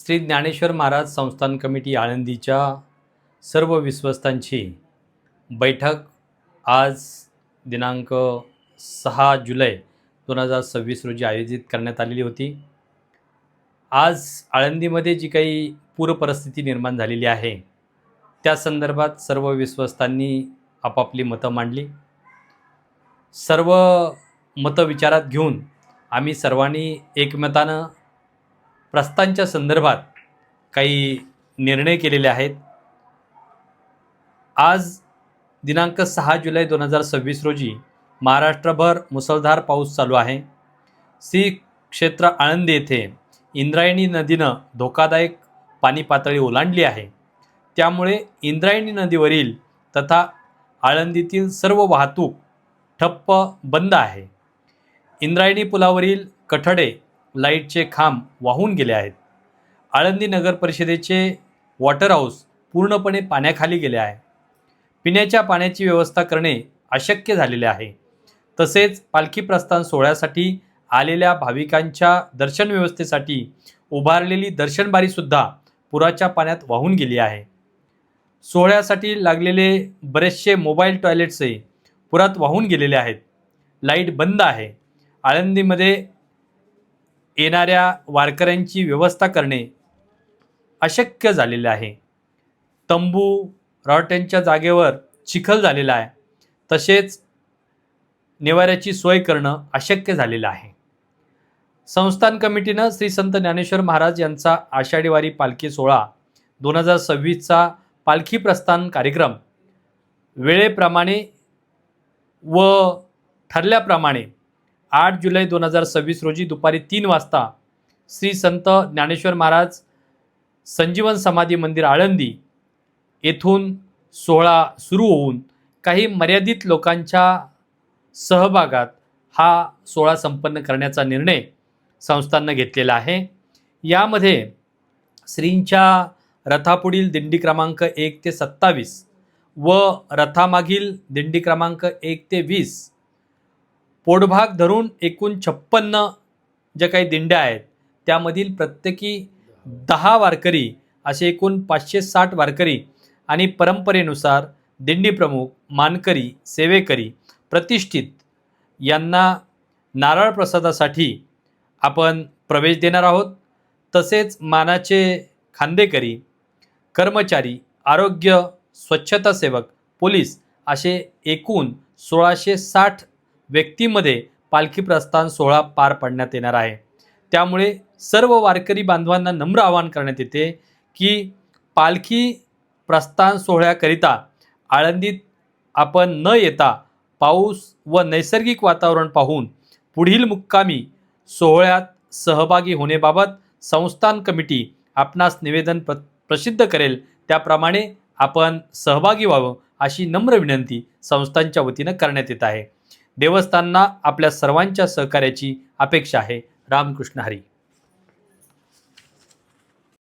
श्री ज्ञानेश्वर महाराज संस्थान कमिटी आळंदीच्या सर्व विश्वस्तांची बैठक आज दिनांक 6 जुलै 2026 रोजी आयोजित करण्यात आलेली होती। आज आळंदीमध्ये जी काही पूरपरिस्थिती निर्माण झालेली आहे त्या संदर्भात सर्व विश्वस्तांनी आपापली मतं मांडली। सर्व मतं विचारात घेऊन आम्ही सर्वांनी एकमतानं प्रस्तांच्या संदर्भात काही निर्णय केलेले आहेत। आज दिनांक 6 जुलै 2026 रोजी महाराष्ट्रभर मुसळधार पाऊस चालू आहे। श्री क्षेत्र आळंदी येथे इंद्रायणी नदीनं धोकादायक पाणी पातळी ओलांडली आहे। त्यामुळे इंद्रायणी नदीवरील तथा आळंदीतील सर्व वाहतूक ठप्प बंद आहे। इंद्रायणी पुलावरील कठडे लाईटचे खांब वाहून गेले आहेत। आळंदी नगर परिषदेचे वॉटर हाऊस पूर्णपणे पाण्याखाली गेले आहे। पिण्याच्या पाण्याची व्यवस्था करणे अशक्य झालेले आहे। तसेच पालखी प्रस्थान सोहळ्यासाठी आलेल्या भाविकांच्या दर्शन व्यवस्थेसाठी उभारलेली दर्शनबारी सुद्धा पुराच्या पाण्यात वाहून गेली आहे। सोहळ्यासाठी लागलेले बरेचसे मोबाईल टॉयलेट्सही पुरात वाहून गेलेले आहेत। लाईट बंद आहे। आळंदीमध्ये येणाऱ्या वारकऱ्यांची व्यवस्था करणे अशक्य झालेले आहे। तंबू रॉटेंच्या जागेवर चिखल झालेला आहे। तसेच निवाऱ्याची सोय करणं अशक्य झालेलं आहे। संस्थान कमिटीनं श्री संत ज्ञानेश्वर महाराज यांचा आषाढी वारी पालखी सोहळा 2026चा पालखी प्रस्थान कार्यक्रम वेळेप्रमाणे व ठरल्याप्रमाणे 8 जुलै 2026 रोजी दुपारी 3 वाजता श्री संत ज्ञानेश्वर महाराज संजीवन समाधी मंदिर आळंदी येथून सोहळा सुरू होऊन काही मर्यादित लोकांच्या सहभागात हा सोहळा संपन्न करण्याचा निर्णय संस्थांनं घेतलेला आहे। यामध्ये श्रींच्या रथापुढील दिंडी क्रमांक 1 ते 27 व रथामागील दिंडी क्रमांक 1 ते 20 पोटभाग धरून एकूण 56 ज्या काही दिंड्या आहेत त्यामधील प्रत्येकी 10 वारकरी असे एकूण 560 वारकरी आणि परंपरेनुसार दिंडी प्रमुख, मानकरी, सेवेकरी, प्रतिष्ठित यांना नारळ प्रसादासाठी आपण प्रवेश देणार आहोत। तसेच मानाचे खांदेकरी, कर्मचारी, आरोग्य, स्वच्छता सेवक, पोलीस असे एकूण 1660 व्यक्तींमध्ये पालखी प्रस्थान सोहळा पार पाडण्यात येणार आहे। त्यामुळे सर्व वारकरी बांधवांना नम्र आवाहन करण्यात येते की पालखी प्रस्थान सोहळ्याकरिता आळंदीत आपण न येता पाऊस व नैसर्गिक वातावरण पाहून पुढील मुक्कामी सोहळ्यात सहभागी होण्याबाबत संस्थान कमिटी आपणास निवेदन प्रसिद्ध करेल। त्याप्रमाणे आपण सहभागी व्हावं अशी नम्र विनंती संस्थांच्या वतीनं करण्यात येत आहे। देवस्थानना आपल्या सर्वांच्या सहकार्याची अपेक्षा आहे। रामकृष्ण हरी।